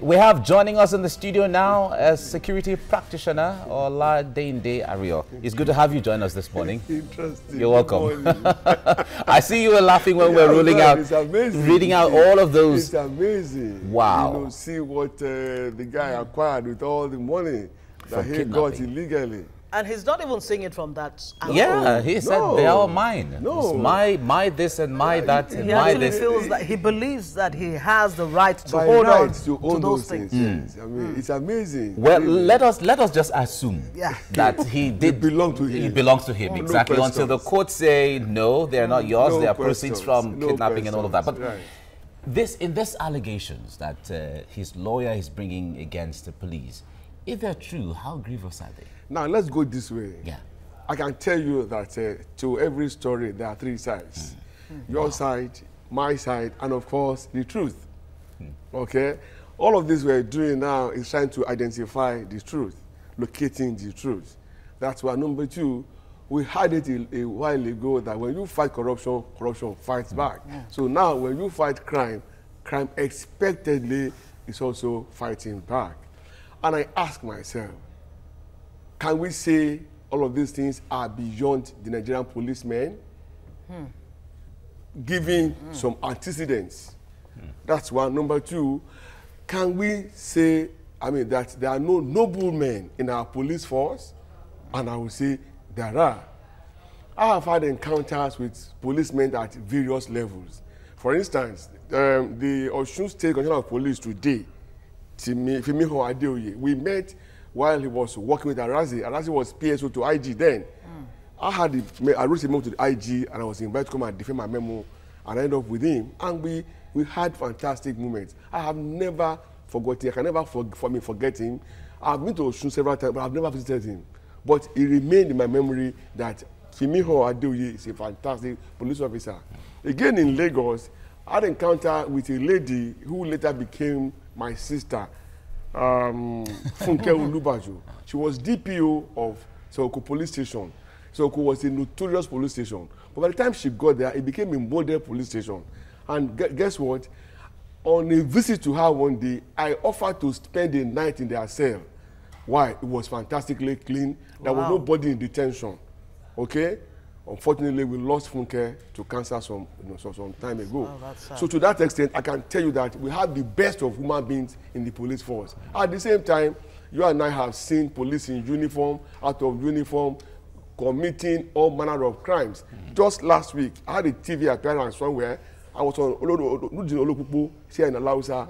We have joining us in the studio now a security practitioner, Oladende Ario. It's good to have you join us this morning. Interesting. You're welcome. I see you were laughing when we're rolling out, reading out all of those. It's amazing. Wow. You know, see what the guy acquired with all the money that he got illegally. And he's not even saying it from that angle. Yeah, he said they're all mine. No. It's my this and my that and He my actually this. feels that he believes that he has the right to hold on to those things. Yes. I mean, it's amazing. Well, let us just assume that he did belong to him. He belongs to him, exactly. No until the court say no, they're not yours. No they are proceeds from kidnapping and all of that. But right. in this allegations that his lawyer is bringing against the police, if they're true, how grievous are they? Now, let's go this way. Yeah. I can tell you that to every story, there are three sides. Your side, my side, and of course, the truth. Okay? All of this we're doing now is trying to identify the truth, locating the truth. That's why, number two, we had it a while ago that when you fight corruption, corruption fights back. So now, when you fight crime, crime expectedly is also fighting back. And I ask myself, can we say all of these things are beyond the Nigerian policemen? Giving some antecedents. That's one. Number two, can we say, that there are no noble men in our police force? And I will say there are. I have had encounters with policemen at various levels. For instance, the Osun State Commissioner of Police today, Fimiho Adeoye, we met while he was working with Arazi. Arazi was PSO to IG then. I wrote a memo to the IG and I was invited to come and defend my memo and I ended up with him. And we had fantastic moments. I have never forgotten, I can never forget him. I've been to Osun several times, but I've never visited him. But it remained in my memory that Fimiho Adeoye is a fantastic police officer. Again in Lagos, I had an encounter with a lady who later became my sister, Funke Ulubajo. She was DPO of Soko police station. Soko was a notorious police station. But by the time she got there, it became a model police station. And guess what? On a visit to her one day, I offered to spend the night in their cell. Why? It was fantastically clean. There was nobody in detention. Okay? Unfortunately, we lost Funke to cancer some time ago. So to that extent, I can tell you that we have the best of human beings in the police force. At the same time, you and I have seen police in uniform, out of uniform, committing all manner of crimes. Just last week, I had a TV appearance somewhere. I was on Olokupo here in Alausa.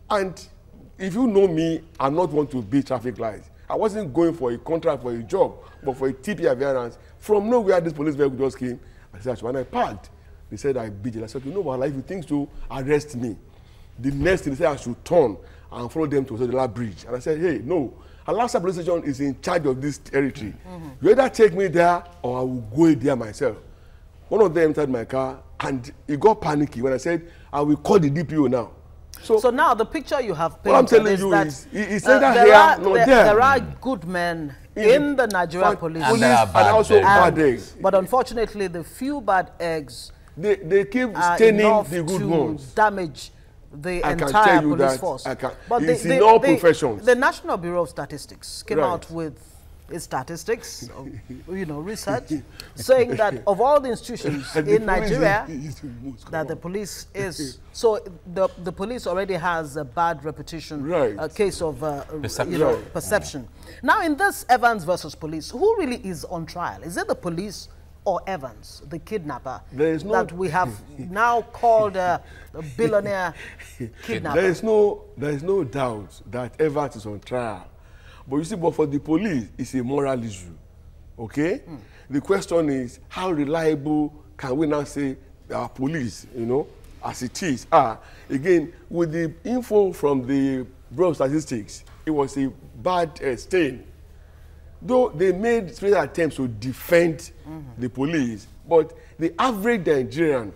And if you know me, I'm not one to beat traffic lights. I wasn't going for a contract for a job, but for a TP appearance. From nowhere, this police vehicle just came. I said, when I parked, they said I beat it. I said, you know what, if you think so, arrest me. The next thing, they said I should turn and follow them to Osodela Bridge. And I said, hey, no, Alausa police station is in charge of this territory. You either take me there or I will go there myself. One of them entered my car and he got panicky when I said, I will call the DPO now. So now the picture you have painted what I'm telling is you that is either here nor there. There are good men in the Nigerian police. And there are and also bad eggs. But unfortunately, the few bad eggs they keep staining the good ones. Damage the I can entire tell you police that force. But it's in all professions. The National Bureau of Statistics came out with its statistics, research, saying that of all the institutions in Nigeria, that the police is, so the police already has a bad reputation, a case of perception. Now in this Evans versus police, who really is on trial? Is it the police or Evans, the kidnapper, that we have now called a billionaire kidnapper? There is no doubt that Evans is on trial. But you see, but for the police, it's a moral issue, okay? The question is, how reliable can we now say our police, as it is? Again, with the info from the Bureau of Statistics, it was a bad stain. Though they made special attempts to defend the police, but the average Nigerian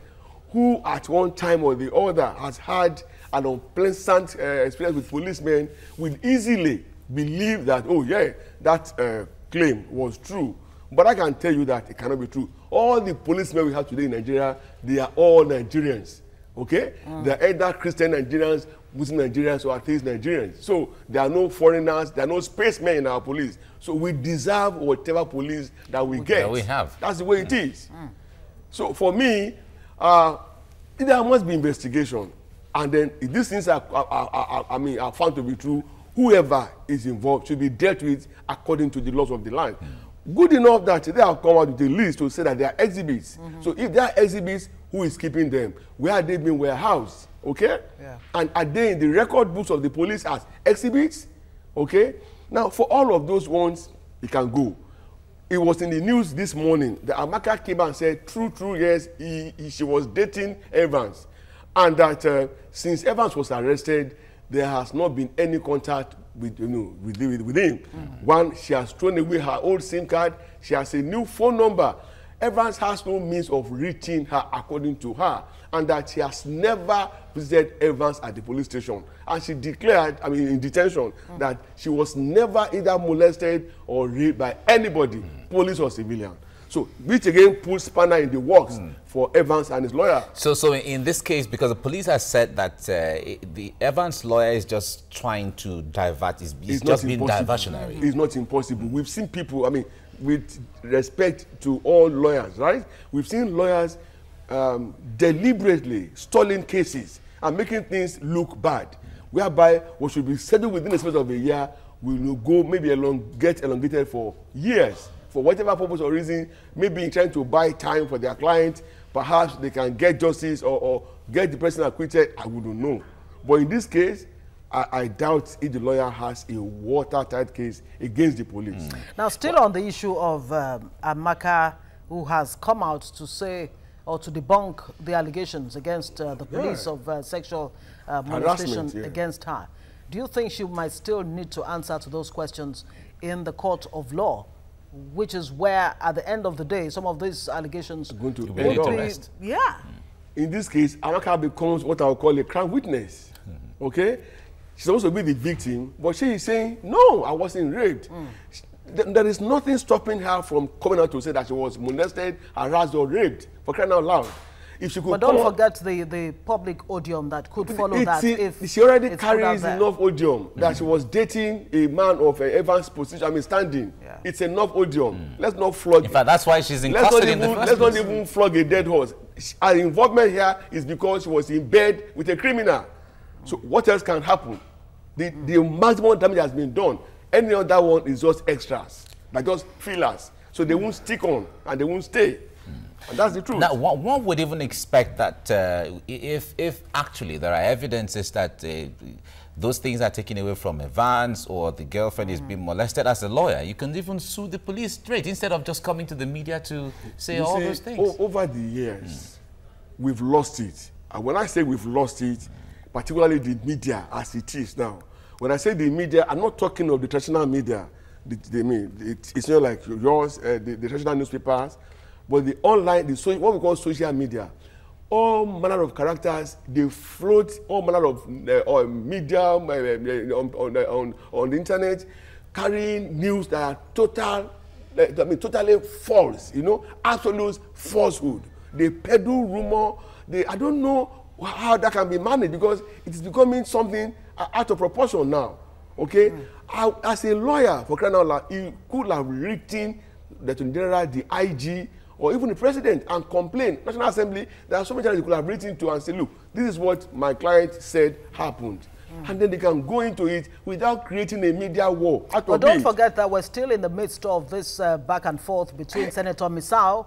who at one time or the other has had an unpleasant experience with policemen will easily believe that, oh yeah, that claim was true. But I can tell you that it cannot be true. All the policemen we have today in Nigeria, they are all Nigerians. Okay? They are either Christian Nigerians, Muslim Nigerians or atheist Nigerians. So there are no foreigners, there are no spacemen in our police. So we deserve whatever police that we get. That we have. That's the way it is. So for me, there must be investigation. And then if these things are found to be true, whoever is involved should be dealt with according to the laws of the land. Good enough that they have come out with a list to say that they are exhibits. So if they are exhibits, who is keeping them? Where are they being warehoused? Okay? Yeah. And are they in the record books of the police as exhibits? Okay? Now, for all of those ones, it can go. It was in the news this morning that Amaka came and said, true, yes, she was dating Evans. And that since Evans was arrested, there has not been any contact with him. One, she has thrown away her old SIM card. She has a new phone number. Evans has no means of reaching her, according to her, and that she has never visited Evans at the police station. And she declared, in detention, that she was never either molested or raped by anybody, police or civilian. So, which again puts spanner in the works for Evans and his lawyer. So in this case, because the police has said that the Evans lawyer is just trying to divert, it's just being diversionary. It's not impossible. We've seen people, with respect to all lawyers, right? We've seen lawyers deliberately stalling cases and making things look bad, whereby what should be settled within the space of a year will go maybe get elongated for years. For whatever purpose or reason, maybe trying to buy time for their client, perhaps they can get justice or get the person acquitted, I wouldn't know. But in this case, I doubt if the lawyer has a watertight case against the police. Now, still on the issue of Amaka, who has come out to say or to debunk the allegations against the police of sexual molestation against her, do you think she might still need to answer to those questions in the court of law? Which is where, at the end of the day, some of these allegations going to be, In this case, Amaka becomes what I would call a crown witness. Okay? She's supposed to be the victim, but she is saying, no, I wasn't raped. There is nothing stopping her from coming out to say that she was molested, harassed, or raped, for crying out loud. If she could, but don't forget the public odium that could follow that. If she already carries enough odium that she was dating a man of Evans' position, standing. Yeah. It's enough odium. Let's not flog. In fact, that's why she's in custody in the first place. Let's not even flog a dead horse. Her involvement here is because she was in bed with a criminal. So what else can happen? The maximum damage has been done. Any other one is just extras, like just fillers. So they won't stick on and they won't stay. And that's the truth. Now, one would even expect that if actually there are evidences that those things are taken away from Evans or the girlfriend is being molested, as a lawyer, you can even sue the police straight instead of just coming to the media to say all those things. Over the years, we've lost it. And when I say we've lost it, particularly the media as it is now, when I say the media, I'm not talking of the traditional media. It's not like yours, the traditional newspapers, but the online, what we call social media. All manner of characters, they float all manner of media on the internet, carrying news that are totally false, absolute falsehood. They peddle rumor. I don't know how that can be managed because it is becoming something out of proportion now. Okay, as a lawyer, for crying out loud, you could have written the Attorney General, the IG, or even the president and complain. National Assembly, there are so many times you could have written to and say, look, this is what my client said happened. And then they can go into it without creating a media war. But don't forget that we're still in the midst of this back and forth between Senator Misao,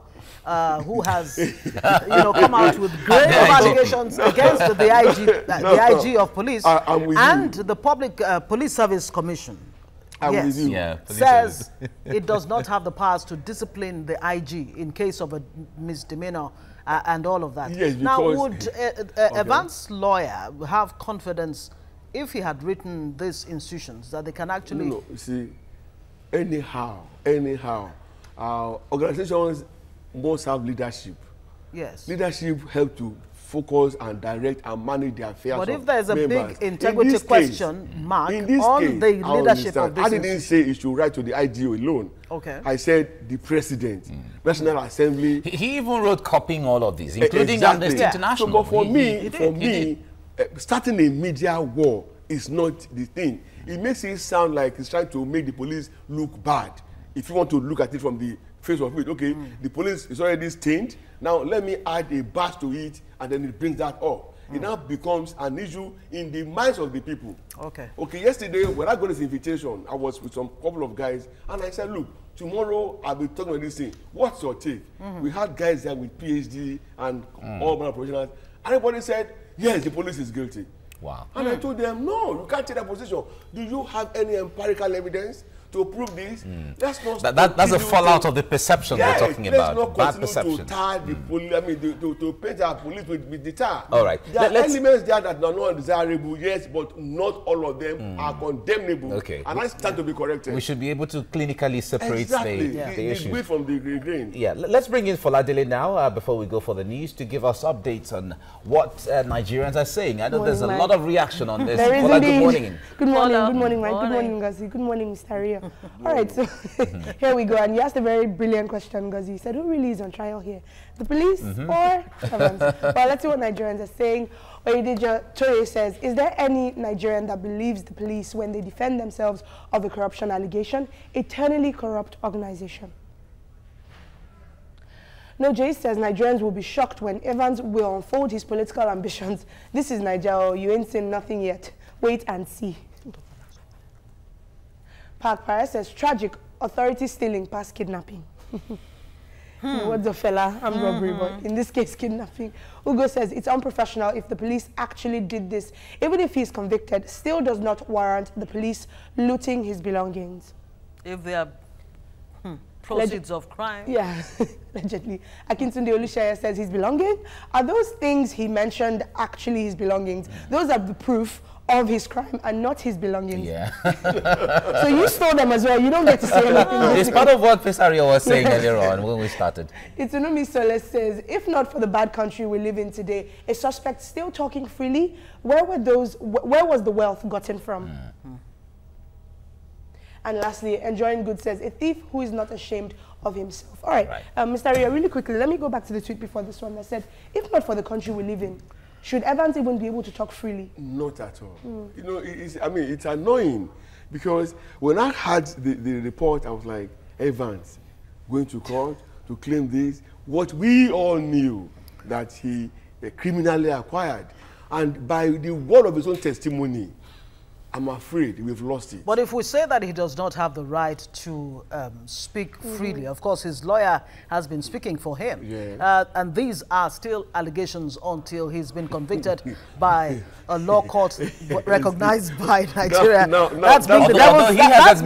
who has come out with grave allegations against the IG of police, and the Public Police Service Commission. Says it does not have the powers to discipline the IG in case of a misdemeanor and all of that. Yes, now, would Evans' lawyer have confidence if he had written these institutions that they can actually... No, you see, anyhow, organizations must have leadership. Yes. Leadership help to focus and direct and manage their affairs. But if there's a big integrity question mark on the leadership of this, I didn't say it should write to the IG alone. Okay. I said the president, National Assembly. He even wrote copying all of these, including Amnesty International. So, but for me, starting a media war is not the thing. It makes it sound like it's trying to make the police look bad. If you want to look at it from the face of it, okay, the police is already stained. Now let me add a bash to it, and then it brings that up. It now becomes an issue in the minds of the people. Okay. Okay, yesterday when I got this invitation, I was with some couple of guys, and I said, look, tomorrow I'll be talking about this thing. What's your take? We had guys there with PhD and all manner of professionals. And everybody said, yes, the police is guilty. Wow. And I told them, no, you can't take that position. Do you have any empirical evidence to prove this? Let's not that's a fallout of the perception we're talking about. Bad perception. To tar the police, I mean, to paint our police with the tar. All right. There are elements there that are not desirable, yes, but not all of them are condemnable. Okay. And I stand to be corrected. We should be able to clinically separate the issues. Wheat from the grain. Yeah. Let's bring in Foladele now before we go for the news to give us updates on what Nigerians are saying. I know there's a lot of reaction on this. There is Fola, indeed. good morning. Good morning. Good morning, Mike. Good morning, Ngazi. Good morning, Mr. Ria. All right, so here we go. And you asked a very brilliant question, Ngazi. You said, who really is on trial here? The police or Evans? Well, let's see what Nigerians are saying. Oyedija Toye says, is there any Nigerian that believes the police when they defend themselves of a corruption allegation? Eternally corrupt organization. No, Jay says Nigerians will be shocked when Evans will unfold his political ambitions. This is Nigeria. You ain't seen nothing yet. Wait and see. Park Paris says, tragic, authority stealing past kidnapping. What's a fella? I'm robbery, but in this case, kidnapping. Ugo says, it's unprofessional if the police actually did this. Even if he's convicted, still does not warrant the police looting his belongings. If they are proceeds of crime. Yeah, allegedly. Akintunde Olushaya says his belonging. Are those things he mentioned actually his belongings? Those are the proof of his crime and not his belongings. Yeah. So you stole them as well. You don't get to say anything. It's part of what Pesario was saying earlier on when we started. Itunumi Soles says, if not for the bad country we live in today, a suspect still talking freely, where was the wealth gotten from? And lastly, Enjoying Good says, a thief who is not ashamed of himself. All right, Mr. Ria, really quickly, let me go back to the tweet before this one that said, if not for the country we live in, should Evans even be able to talk freely? Not at all. You know, it's annoying because when I had the report, I was like, Evans going to court to claim this, what we all knew that he criminally acquired. And by the word of his own testimony, I'm afraid we've lost it. But if we say that he does not have the right to speak freely, of course his lawyer has been speaking for him. Yeah. And these are still allegations until he's been convicted by a law court recognized by Nigeria. That's being the devil's advocate. He has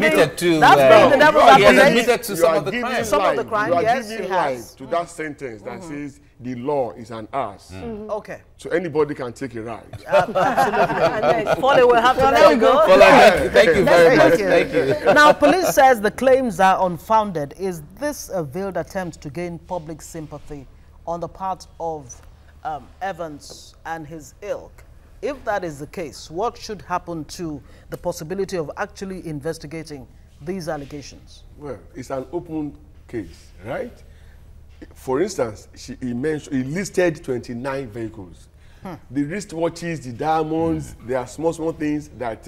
admitted to some of the crimes. Some of the crimes, yes, he has. To that sentence that says the law is an ass. Okay. So anybody can take a ride. Absolutely. Foley will have to let you go. Thank you very much. Thank you. Now, police says the claims are unfounded. Is this a veiled attempt to gain public sympathy on the part of Evans and his ilk? If that is the case, what should happen to the possibility of actually investigating these allegations? Well, it's an open case, right? For instance, he listed 29 vehicles. The wristwatches, the diamonds, they are small things that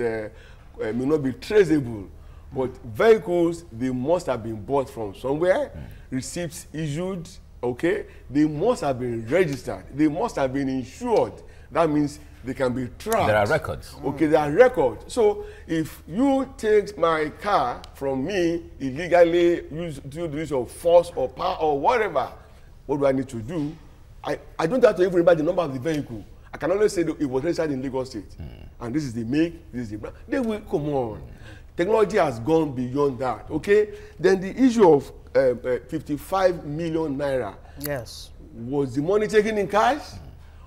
may not be traceable. But vehicles, they must have been bought from somewhere, receipts issued, okay? They must have been registered. They must have been insured. That means they can be tracked. There are records. Okay, there are records. So if you take my car from me illegally, do the use of force or power or whatever, what do I need to do? I don't have to even remember the number of the vehicle. I can only say that it was registered in Lagos State. And this is the make, this is the brand. They will, come on. Technology has gone beyond that, okay? Then the issue of 55 million naira. Yes. Was the money taken in cash?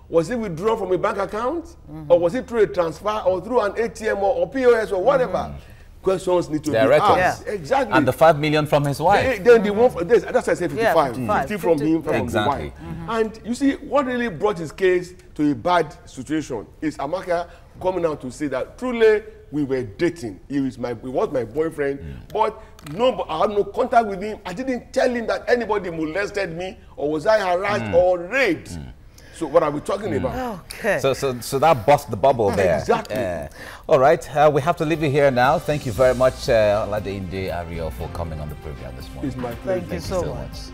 Was it withdrawn from a bank account? Or was it through a transfer or through an ATM or POS or whatever? Questions need to be asked. Yeah. Exactly. And the 5 million from his wife. Then the one, that's why I said 55. Yeah, 50 from him, from exactly. the wife. And you see, what really brought his case to a bad situation is Amaka coming out to say that truly we were dating. He was my boyfriend, but I had no contact with him. I didn't tell him that anybody molested me or was I harassed or raped. So what are we talking about? Okay. So that busts the bubble there. Exactly. All right, we have to leave it here now. Thank you very much, Oladeinde Ario, for coming on the program this morning. It's my pleasure. Thank you so much.